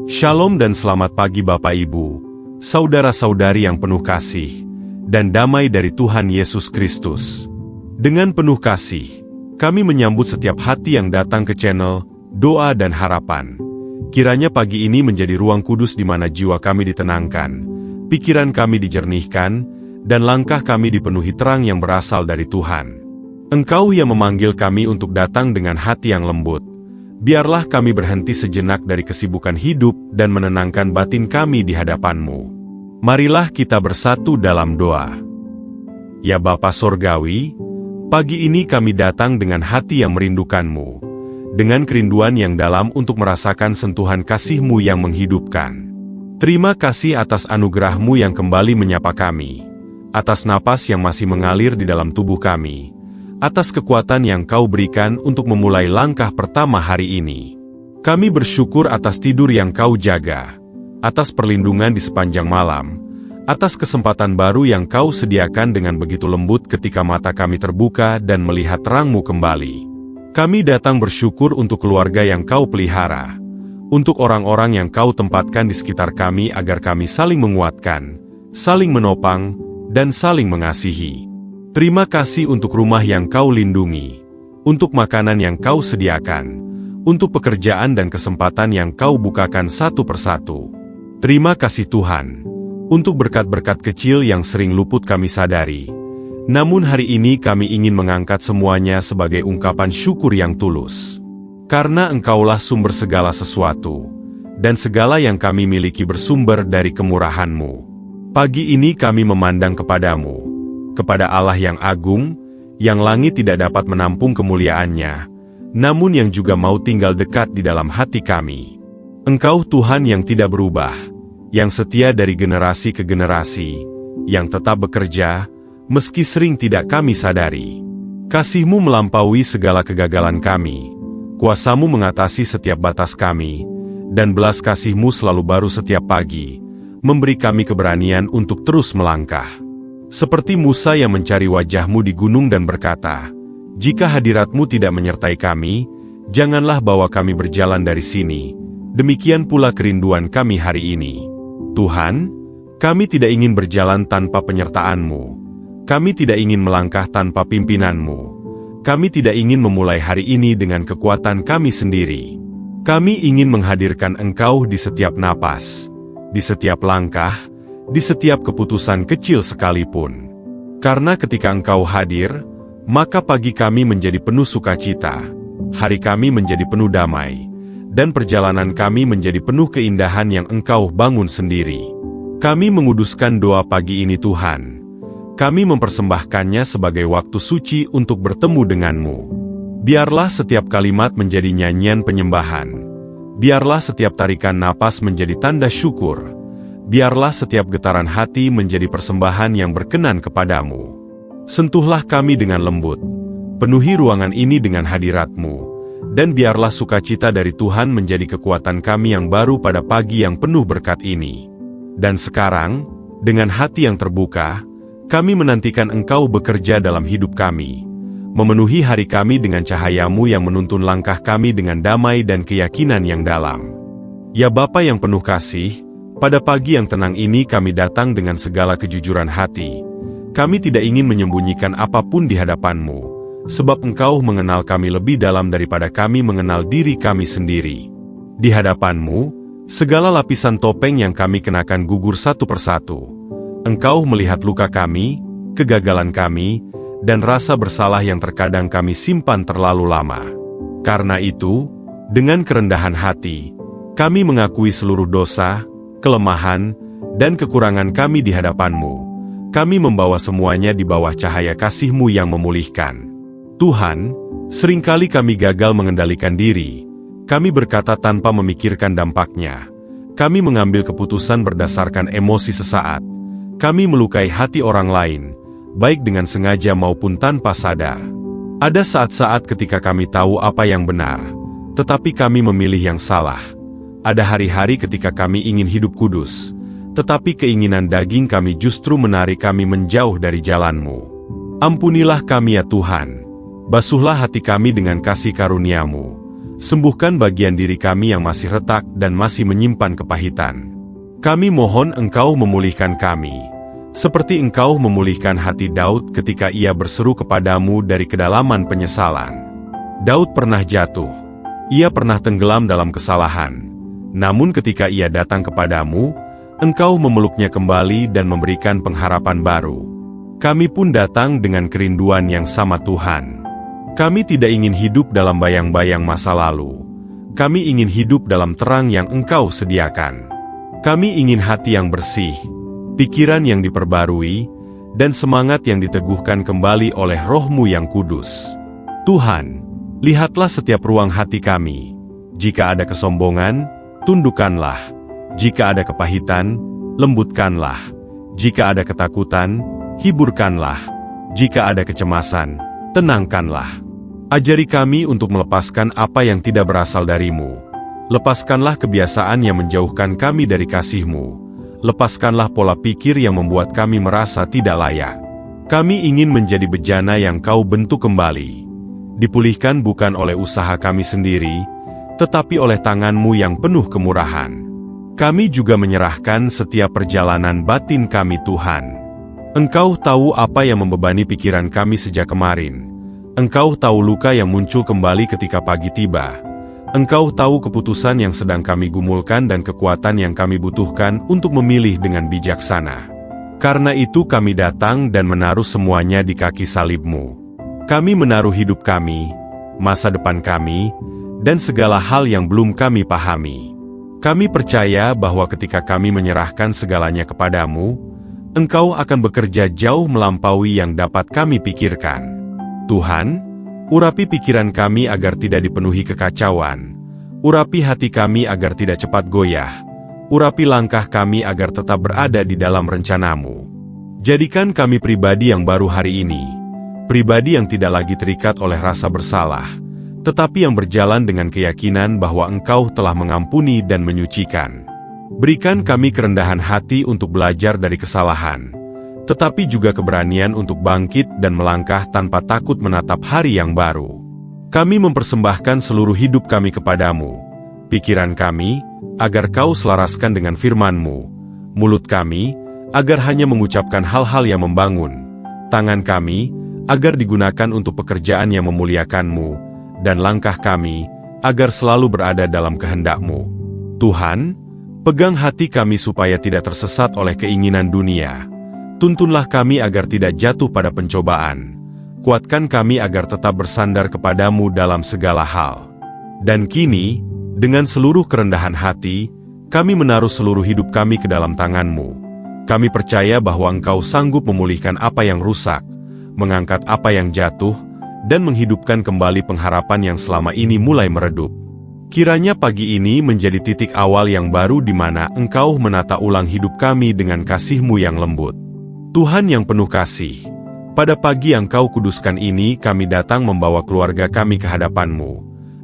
Shalom dan selamat pagi Bapak Ibu, saudara-saudari yang penuh kasih, dan damai dari Tuhan Yesus Kristus. Dengan penuh kasih, kami menyambut setiap hati yang datang ke channel Doa dan Harapan. Kiranya pagi ini menjadi ruang kudus di mana jiwa kami ditenangkan, pikiran kami dijernihkan, dan langkah kami dipenuhi terang yang berasal dari Tuhan. Engkau yang memanggil kami untuk datang dengan hati yang lembut. Biarlah kami berhenti sejenak dari kesibukan hidup dan menenangkan batin kami di hadapan-Mu. Marilah kita bersatu dalam doa. Ya Bapa Sorgawi, pagi ini kami datang dengan hati yang merindukan-Mu, dengan kerinduan yang dalam untuk merasakan sentuhan kasih-Mu yang menghidupkan. Terima kasih atas anugerah-Mu yang kembali menyapa kami, atas napas yang masih mengalir di dalam tubuh kami, atas kekuatan yang Kau berikan untuk memulai langkah pertama hari ini. Kami bersyukur atas tidur yang Kau jaga, atas perlindungan di sepanjang malam, atas kesempatan baru yang Kau sediakan dengan begitu lembut ketika mata kami terbuka dan melihat terang-Mu kembali. Kami datang bersyukur untuk keluarga yang Kau pelihara, untuk orang-orang yang Kau tempatkan di sekitar kami agar kami saling menguatkan, saling menopang, dan saling mengasihi. Terima kasih untuk rumah yang Kau lindungi, untuk makanan yang Kau sediakan, untuk pekerjaan dan kesempatan yang Kau bukakan satu persatu. Terima kasih Tuhan, untuk berkat-berkat kecil yang sering luput kami sadari. Namun hari ini kami ingin mengangkat semuanya sebagai ungkapan syukur yang tulus. Karena Engkaulah sumber segala sesuatu, dan segala yang kami miliki bersumber dari kemurahan-Mu. Pagi ini kami memandang kepadamu, kepada Allah yang agung, yang langit tidak dapat menampung kemuliaan-Nya, namun yang juga mau tinggal dekat di dalam hati kami. Engkau Tuhan yang tidak berubah, yang setia dari generasi ke generasi, yang tetap bekerja, meski sering tidak kami sadari. Kasih-Mu melampaui segala kegagalan kami, kuasa-Mu mengatasi setiap batas kami, dan belas kasih-Mu selalu baru setiap pagi, memberi kami keberanian untuk terus melangkah. Seperti Musa yang mencari wajah-Mu di gunung dan berkata, "Jika hadirat-Mu tidak menyertai kami, janganlah bawa kami berjalan dari sini." Demikian pula kerinduan kami hari ini. Tuhan, kami tidak ingin berjalan tanpa penyertaan-Mu. Kami tidak ingin melangkah tanpa pimpinan-Mu. Kami tidak ingin memulai hari ini dengan kekuatan kami sendiri. Kami ingin menghadirkan Engkau di setiap napas, di setiap langkah, di setiap keputusan kecil sekalipun. Karena ketika Engkau hadir, maka pagi kami menjadi penuh sukacita, hari kami menjadi penuh damai, dan perjalanan kami menjadi penuh keindahan yang Engkau bangun sendiri. Kami menguduskan doa pagi ini Tuhan. Kami mempersembahkannya sebagai waktu suci untuk bertemu denganmu. Biarlah setiap kalimat menjadi nyanyian penyembahan. Biarlah setiap tarikan napas menjadi tanda syukur. Biarlah setiap getaran hati menjadi persembahan yang berkenan kepadamu. Sentuhlah kami dengan lembut. Penuhi ruangan ini dengan hadirat-Mu. Dan biarlah sukacita dari Tuhan menjadi kekuatan kami yang baru pada pagi yang penuh berkat ini. Dan sekarang, dengan hati yang terbuka, kami menantikan Engkau bekerja dalam hidup kami. Memenuhi hari kami dengan cahaya-Mu yang menuntun langkah kami dengan damai dan keyakinan yang dalam. Ya Bapa yang penuh kasih, pada pagi yang tenang ini kami datang dengan segala kejujuran hati. Kami tidak ingin menyembunyikan apapun di hadapan-Mu, sebab Engkau mengenal kami lebih dalam daripada kami mengenal diri kami sendiri. Di hadapan-Mu, segala lapisan topeng yang kami kenakan gugur satu persatu. Engkau melihat luka kami, kegagalan kami, dan rasa bersalah yang terkadang kami simpan terlalu lama. Karena itu, dengan kerendahan hati, kami mengakui seluruh dosa, kelemahan, dan kekurangan kami di hadapan-Mu. Kami membawa semuanya di bawah cahaya kasih-Mu yang memulihkan. Tuhan, seringkali kami gagal mengendalikan diri. Kami berkata tanpa memikirkan dampaknya. Kami mengambil keputusan berdasarkan emosi sesaat. Kami melukai hati orang lain, baik dengan sengaja maupun tanpa sadar. Ada saat-saat ketika kami tahu apa yang benar, tetapi kami memilih yang salah. Ada hari-hari ketika kami ingin hidup kudus, tetapi keinginan daging kami justru menarik kami menjauh dari jalan-Mu. Ampunilah kami ya Tuhan, basuhlah hati kami dengan kasih karunia-Mu, Sembuhkan bagian diri kami yang masih retak dan masih menyimpan kepahitan. Kami mohon Engkau memulihkan kami, seperti Engkau memulihkan hati Daud ketika ia berseru kepadamu dari kedalaman penyesalan. Daud pernah jatuh, ia pernah tenggelam dalam kesalahan. Namun ketika ia datang kepadamu, Engkau memeluknya kembali dan memberikan pengharapan baru. Kami pun datang dengan kerinduan yang sama Tuhan. Kami tidak ingin hidup dalam bayang-bayang masa lalu. Kami ingin hidup dalam terang yang Engkau sediakan. Kami ingin hati yang bersih, pikiran yang diperbarui, dan semangat yang diteguhkan kembali oleh Roh-Mu yang kudus. Tuhan, lihatlah setiap ruang hati kami. Jika ada kesombongan, tundukkanlah. Jika ada kepahitan, lembutkanlah. Jika ada ketakutan, hiburkanlah. Jika ada kecemasan, tenangkanlah. Ajari kami untuk melepaskan apa yang tidak berasal dari-Mu. Lepaskanlah kebiasaan yang menjauhkan kami dari kasih-Mu. Lepaskanlah pola pikir yang membuat kami merasa tidak layak. Kami ingin menjadi bejana yang Kau bentuk kembali. Dipulihkan bukan oleh usaha kami sendiri, tetapi oleh tangan-Mu yang penuh kemurahan. Kami juga menyerahkan setiap perjalanan batin kami Tuhan. Engkau tahu apa yang membebani pikiran kami sejak kemarin. Engkau tahu luka yang muncul kembali ketika pagi tiba. Engkau tahu keputusan yang sedang kami gumulkan dan kekuatan yang kami butuhkan untuk memilih dengan bijaksana. Karena itu kami datang dan menaruh semuanya di kaki salib-Mu. Kami menaruh hidup kami, masa depan kami, dan segala hal yang belum kami pahami. Kami percaya bahwa ketika kami menyerahkan segalanya kepadamu, Engkau akan bekerja jauh melampaui yang dapat kami pikirkan. Tuhan, urapi pikiran kami agar tidak dipenuhi kekacauan. Urapi hati kami agar tidak cepat goyah. Urapi langkah kami agar tetap berada di dalam rencana-Mu. Jadikan kami pribadi yang baru hari ini. Pribadi yang tidak lagi terikat oleh rasa bersalah, tetapi yang berjalan dengan keyakinan bahwa Engkau telah mengampuni dan menyucikan. Berikan kami kerendahan hati untuk belajar dari kesalahan, tetapi juga keberanian untuk bangkit dan melangkah tanpa takut menatap hari yang baru. Kami mempersembahkan seluruh hidup kami kepadamu, pikiran kami, agar Kau selaraskan dengan firman-Mu, mulut kami, agar hanya mengucapkan hal-hal yang membangun, tangan kami, agar digunakan untuk pekerjaan yang memuliakan-Mu, dan langkah kami, agar selalu berada dalam kehendak-Mu. Tuhan, pegang hati kami supaya tidak tersesat oleh keinginan dunia. Tuntunlah kami agar tidak jatuh pada pencobaan. Kuatkan kami agar tetap bersandar kepadamu dalam segala hal. Dan kini, dengan seluruh kerendahan hati, kami menaruh seluruh hidup kami ke dalam tangan-Mu. Kami percaya bahwa Engkau sanggup memulihkan apa yang rusak, mengangkat apa yang jatuh, dan menghidupkan kembali pengharapan yang selama ini mulai meredup. Kiranya pagi ini menjadi titik awal yang baru di mana Engkau menata ulang hidup kami dengan kasih-Mu yang lembut. Tuhan yang penuh kasih, pada pagi yang Kau kuduskan ini kami datang membawa keluarga kami ke hadapan-Mu,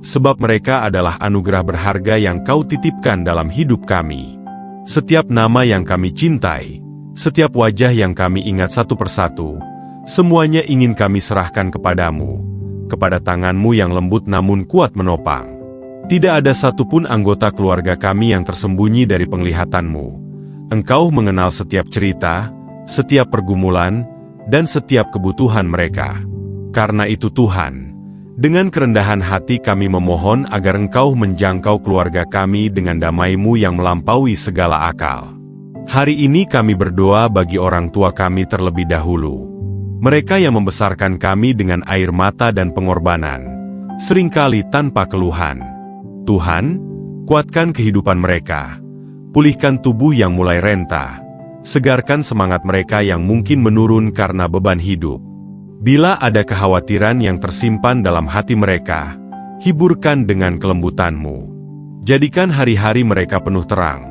sebab mereka adalah anugerah berharga yang Kau titipkan dalam hidup kami. Setiap nama yang kami cintai, setiap wajah yang kami ingat satu persatu, semuanya ingin kami serahkan kepadamu, kepada tangan-Mu yang lembut namun kuat menopang. Tidak ada satupun anggota keluarga kami yang tersembunyi dari penglihatan-Mu. Engkau mengenal setiap cerita, setiap pergumulan, dan setiap kebutuhan mereka. Karena itu Tuhan, dengan kerendahan hati kami memohon agar Engkau menjangkau keluarga kami dengan damai-Mu yang melampaui segala akal. Hari ini kami berdoa bagi orang tua kami terlebih dahulu. Mereka yang membesarkan kami dengan air mata dan pengorbanan, seringkali tanpa keluhan. Tuhan, kuatkan kehidupan mereka. Pulihkan tubuh yang mulai renta. Segarkan semangat mereka yang mungkin menurun karena beban hidup. Bila ada kekhawatiran yang tersimpan dalam hati mereka, hiburkan dengan kelembutan-Mu. Jadikan hari-hari mereka penuh terang,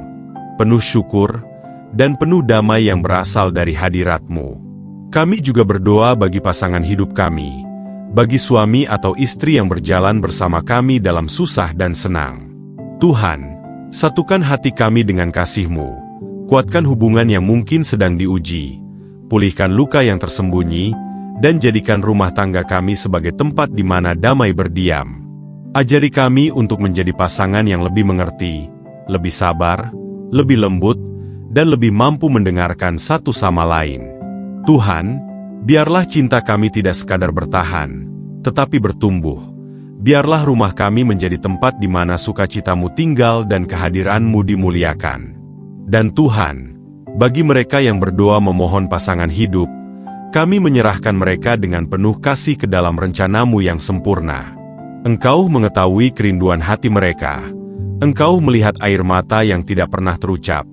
penuh syukur, dan penuh damai yang berasal dari hadirat-Mu. Kami juga berdoa bagi pasangan hidup kami, bagi suami atau istri yang berjalan bersama kami dalam susah dan senang. Tuhan, satukan hati kami dengan kasih-Mu. Kuatkan hubungan yang mungkin sedang diuji, pulihkan luka yang tersembunyi, dan jadikan rumah tangga kami sebagai tempat di mana damai berdiam. Ajari kami untuk menjadi pasangan yang lebih mengerti, lebih sabar, lebih lembut, dan lebih mampu mendengarkan satu sama lain. Tuhan, biarlah cinta kami tidak sekadar bertahan, tetapi bertumbuh. Biarlah rumah kami menjadi tempat di mana sukacitamu tinggal dan kehadiranmu dimuliakan. Dan Tuhan, bagi mereka yang berdoa memohon pasangan hidup, kami menyerahkan mereka dengan penuh kasih ke dalam rencanamu yang sempurna. Engkau mengetahui kerinduan hati mereka. Engkau melihat air mata yang tidak pernah terucap.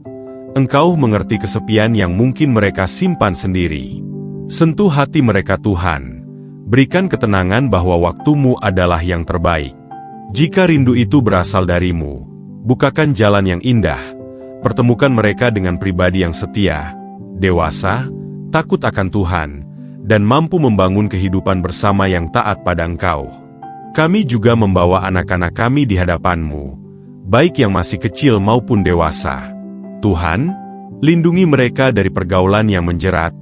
Engkau mengerti kesepian yang mungkin mereka simpan sendiri. Sentuh hati mereka Tuhan. Berikan ketenangan bahwa waktumu adalah yang terbaik. Jika rindu itu berasal darimu, bukakan jalan yang indah. Pertemukan mereka dengan pribadi yang setia, dewasa, takut akan Tuhan, dan mampu membangun kehidupan bersama yang taat pada Engkau. Kami juga membawa anak-anak kami di hadapan-Mu, baik yang masih kecil maupun dewasa. Tuhan, lindungi mereka dari pergaulan yang menjerat,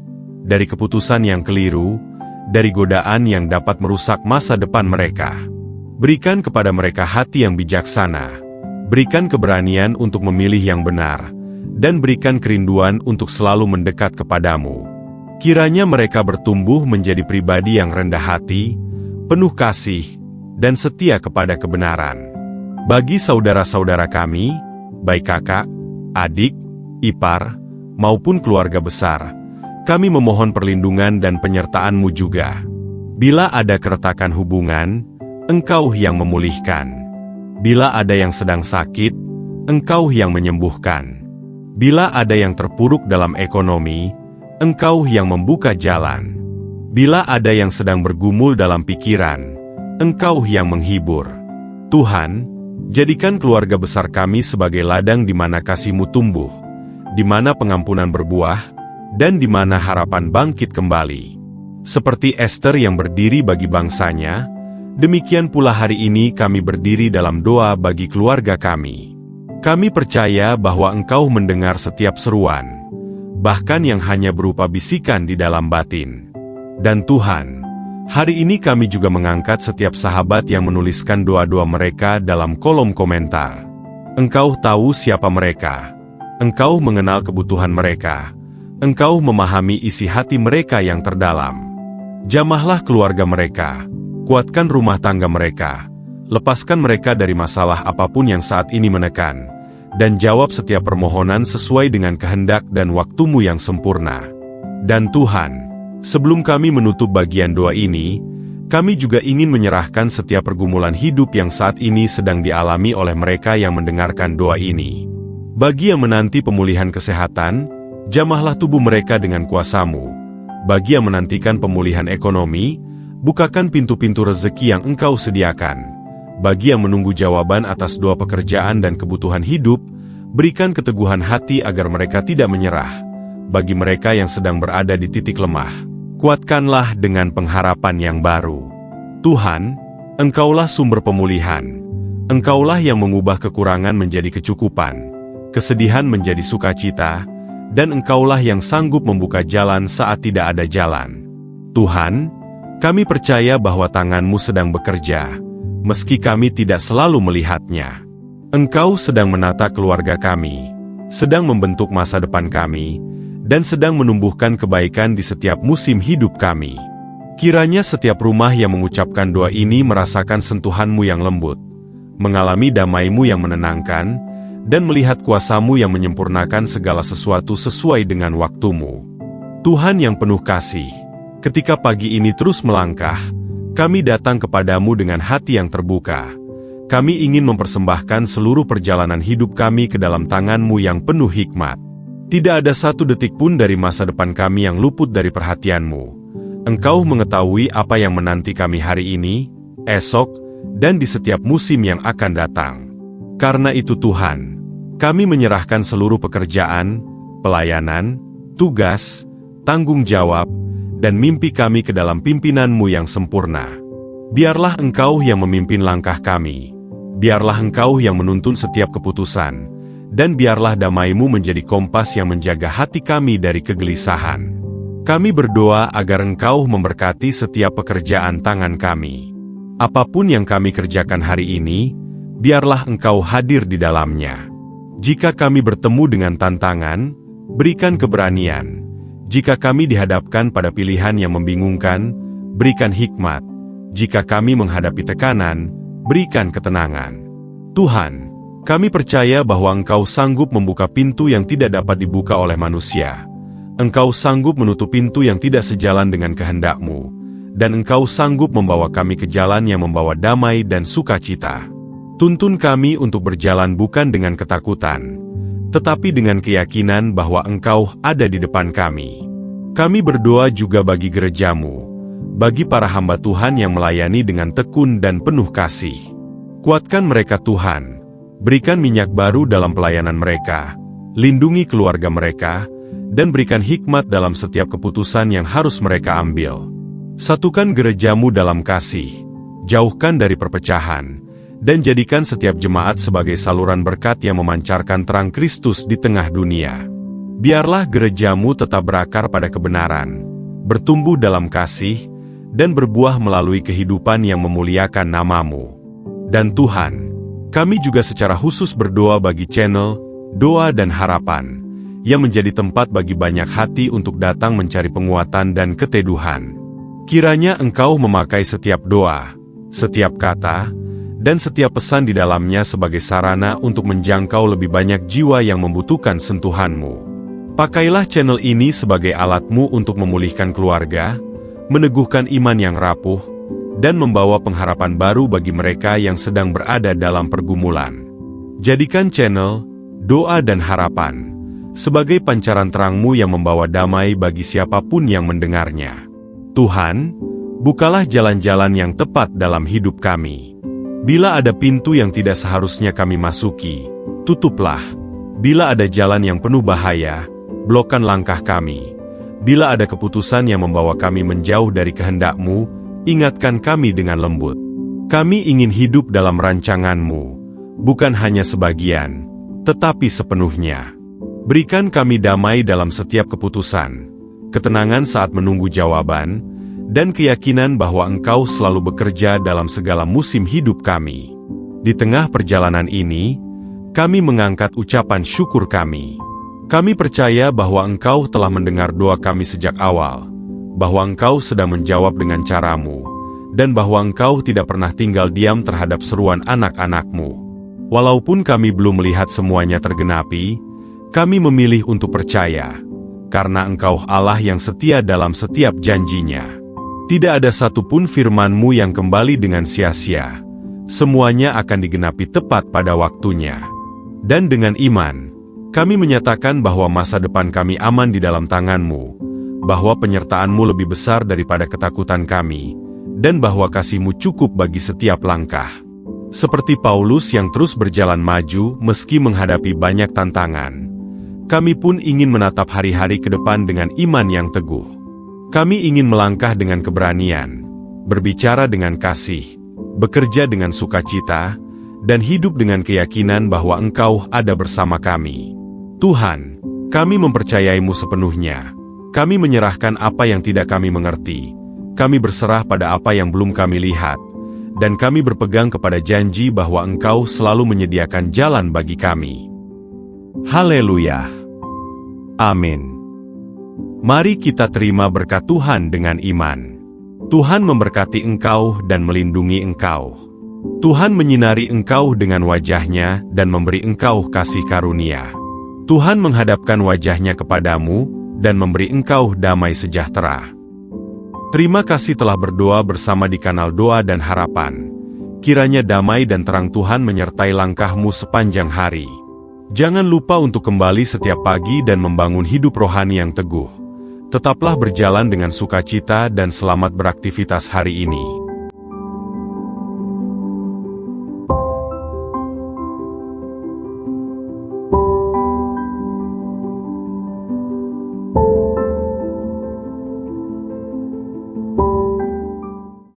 dari keputusan yang keliru, dari godaan yang dapat merusak masa depan mereka. Berikan kepada mereka hati yang bijaksana, berikan keberanian untuk memilih yang benar, dan berikan kerinduan untuk selalu mendekat kepadamu. Kiranya mereka bertumbuh menjadi pribadi yang rendah hati, penuh kasih, dan setia kepada kebenaran. Bagi saudara-saudara kami, baik kakak, adik, ipar, maupun keluarga besar, kami memohon perlindungan dan penyertaan-Mu juga. Bila ada keretakan hubungan, Engkau yang memulihkan. Bila ada yang sedang sakit, Engkau yang menyembuhkan. Bila ada yang terpuruk dalam ekonomi, Engkau yang membuka jalan. Bila ada yang sedang bergumul dalam pikiran, Engkau yang menghibur. Tuhan, jadikan keluarga besar kami sebagai ladang di mana kasih-Mu tumbuh, di mana pengampunan berbuah, dan di mana harapan bangkit kembali. Seperti Ester yang berdiri bagi bangsanya, demikian pula hari ini kami berdiri dalam doa bagi keluarga kami. Kami percaya bahwa Engkau mendengar setiap seruan, bahkan yang hanya berupa bisikan di dalam batin. Dan Tuhan, hari ini kami juga mengangkat setiap sahabat yang menuliskan doa-doa mereka dalam kolom komentar. Engkau tahu siapa mereka. Engkau mengenal kebutuhan mereka. Engkau memahami isi hati mereka yang terdalam. Jamahlah keluarga mereka. Kuatkan rumah tangga mereka. Lepaskan mereka dari masalah apapun yang saat ini menekan. Dan jawab setiap permohonan sesuai dengan kehendak dan waktu-Mu yang sempurna. Dan Tuhan, sebelum kami menutup bagian doa ini, kami juga ingin menyerahkan setiap pergumulan hidup yang saat ini sedang dialami oleh mereka yang mendengarkan doa ini. Bagi yang menanti pemulihan kesehatan, jamahlah tubuh mereka dengan kuasa-Mu. Bagi yang menantikan pemulihan ekonomi, bukakan pintu-pintu rezeki yang Engkau sediakan. Bagi yang menunggu jawaban atas doa pekerjaan dan kebutuhan hidup, berikan keteguhan hati agar mereka tidak menyerah. Bagi mereka yang sedang berada di titik lemah, kuatkanlah dengan pengharapan yang baru. Tuhan, Engkaulah sumber pemulihan. Engkaulah yang mengubah kekurangan menjadi kecukupan, kesedihan menjadi sukacita, dan Engkaulah yang sanggup membuka jalan saat tidak ada jalan. Tuhan, kami percaya bahwa tangan-Mu sedang bekerja, meski kami tidak selalu melihatnya. Engkau sedang menata keluarga kami, sedang membentuk masa depan kami, dan sedang menumbuhkan kebaikan di setiap musim hidup kami. Kiranya setiap rumah yang mengucapkan doa ini merasakan sentuhan-Mu yang lembut, mengalami damai-Mu yang menenangkan, dan melihat kuasa-Mu yang menyempurnakan segala sesuatu sesuai dengan waktu-Mu. Tuhan yang penuh kasih, ketika pagi ini terus melangkah, kami datang kepadamu dengan hati yang terbuka. Kami ingin mempersembahkan seluruh perjalanan hidup kami ke dalam tangan-Mu yang penuh hikmat. Tidak ada satu detik pun dari masa depan kami yang luput dari perhatian-Mu. Engkau mengetahui apa yang menanti kami hari ini, esok, dan di setiap musim yang akan datang. Karena itu Tuhan, kami menyerahkan seluruh pekerjaan, pelayanan, tugas, tanggung jawab, dan mimpi kami ke dalam pimpinan-Mu yang sempurna. Biarlah Engkau yang memimpin langkah kami. Biarlah Engkau yang menuntun setiap keputusan, dan biarlah damai-Mu menjadi kompas yang menjaga hati kami dari kegelisahan. Kami berdoa agar Engkau memberkati setiap pekerjaan tangan kami. Apapun yang kami kerjakan hari ini, biarlah Engkau hadir di dalamnya. Jika kami bertemu dengan tantangan, berikan keberanian. Jika kami dihadapkan pada pilihan yang membingungkan, berikan hikmat. Jika kami menghadapi tekanan, berikan ketenangan. Tuhan, kami percaya bahwa Engkau sanggup membuka pintu yang tidak dapat dibuka oleh manusia. Engkau sanggup menutup pintu yang tidak sejalan dengan kehendak-Mu, dan Engkau sanggup membawa kami ke jalan yang membawa damai dan sukacita. Tuntun kami untuk berjalan bukan dengan ketakutan, tetapi dengan keyakinan bahwa Engkau ada di depan kami. Kami berdoa juga bagi gereja-Mu, bagi para hamba Tuhan yang melayani dengan tekun dan penuh kasih. Kuatkan mereka Tuhan. Berikan minyak baru dalam pelayanan mereka, lindungi keluarga mereka, dan berikan hikmat dalam setiap keputusan yang harus mereka ambil. Satukan gereja-Mu dalam kasih, jauhkan dari perpecahan, dan jadikan setiap jemaat sebagai saluran berkat yang memancarkan terang Kristus di tengah dunia. Biarlah gereja-Mu tetap berakar pada kebenaran, bertumbuh dalam kasih, dan berbuah melalui kehidupan yang memuliakan nama-Mu. Dan Tuhan, kami juga secara khusus berdoa bagi channel Doa dan Harapan, yang menjadi tempat bagi banyak hati untuk datang mencari penguatan dan keteduhan. Kiranya Engkau memakai setiap doa, setiap kata, dan setiap pesan di dalamnya sebagai sarana untuk menjangkau lebih banyak jiwa yang membutuhkan sentuhan-Mu. Pakailah channel ini sebagai alat-Mu untuk memulihkan keluarga, meneguhkan iman yang rapuh, dan membawa pengharapan baru bagi mereka yang sedang berada dalam pergumulan. Jadikan channel Doa dan Harapan sebagai pancaran terang-Mu yang membawa damai bagi siapapun yang mendengarnya. Tuhan, bukalah jalan-jalan yang tepat dalam hidup kami. Bila ada pintu yang tidak seharusnya kami masuki, tutuplah. Bila ada jalan yang penuh bahaya, blokkan langkah kami. Bila ada keputusan yang membawa kami menjauh dari kehendak-Mu, ingatkan kami dengan lembut. Kami ingin hidup dalam rancangan-Mu, bukan hanya sebagian, tetapi sepenuhnya. Berikan kami damai dalam setiap keputusan, ketenangan saat menunggu jawaban, dan keyakinan bahwa Engkau selalu bekerja dalam segala musim hidup kami. Di tengah perjalanan ini, kami mengangkat ucapan syukur kami. Kami percaya bahwa Engkau telah mendengar doa kami sejak awal, bahwa Engkau sedang menjawab dengan cara-Mu, dan bahwa Engkau tidak pernah tinggal diam terhadap seruan anak-anak-Mu. Walaupun kami belum melihat semuanya tergenapi, kami memilih untuk percaya, karena Engkau Allah yang setia dalam setiap janji-Nya. Tidak ada satupun firman-Mu yang kembali dengan sia-sia. Semuanya akan digenapi tepat pada waktunya. Dan dengan iman, kami menyatakan bahwa masa depan kami aman di dalam tangan-Mu, bahwa penyertaan-Mu lebih besar daripada ketakutan kami, dan bahwa kasih-Mu cukup bagi setiap langkah. Seperti Paulus yang terus berjalan maju meski menghadapi banyak tantangan, kami pun ingin menatap hari-hari ke depan dengan iman yang teguh. Kami ingin melangkah dengan keberanian, berbicara dengan kasih, bekerja dengan sukacita, dan hidup dengan keyakinan bahwa Engkau ada bersama kami. Tuhan, kami mempercayai-Mu sepenuhnya. Kami menyerahkan apa yang tidak kami mengerti, kami berserah pada apa yang belum kami lihat, dan kami berpegang kepada janji bahwa Engkau selalu menyediakan jalan bagi kami. Haleluya! Amin. Mari kita terima berkat Tuhan dengan iman. Tuhan memberkati engkau dan melindungi engkau. Tuhan menyinari engkau dengan wajah-Nya dan memberi engkau kasih karunia. Tuhan menghadapkan wajah-Nya kepadamu dan memberi engkau damai sejahtera. Terima kasih telah berdoa bersama di kanal Doa dan Harapan. Kiranya damai dan terang Tuhan menyertai langkahmu sepanjang hari. Jangan lupa untuk kembali setiap pagi dan membangun hidup rohani yang teguh. Tetaplah berjalan dengan sukacita dan selamat beraktivitas hari ini.